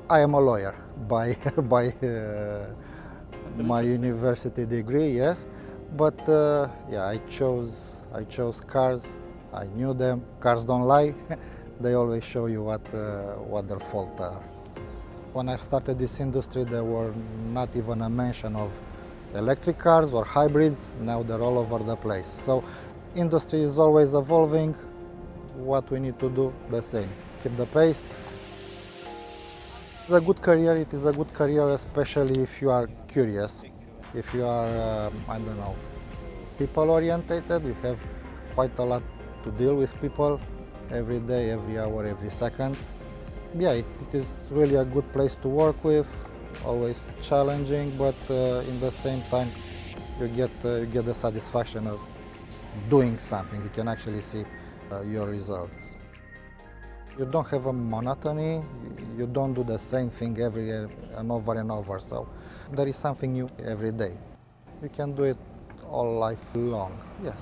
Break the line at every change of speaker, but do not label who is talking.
I am a lawyer by by my university degree, yes, but yeah, I chose cars. I knew them. Cars don't lie. They always show you what their faults are. When I started this industry, there were not even a mention of electric cars or hybrids. Now they're all over the place. So industry is always evolving. What we need to do, the same. Keep the pace. It's a good career. It is a good career, especially if you are curious. If you are, I don't know, people orientated, you have quite a lot to deal with people every day, every hour, every second. Yeah, it is really a good place to work with, always challenging, but in the same time you get the satisfaction of doing something. You can actually see your results. You don't have a monotony, you don't do the same thing every and over, so there is something new every day. You can do it all life long, yes.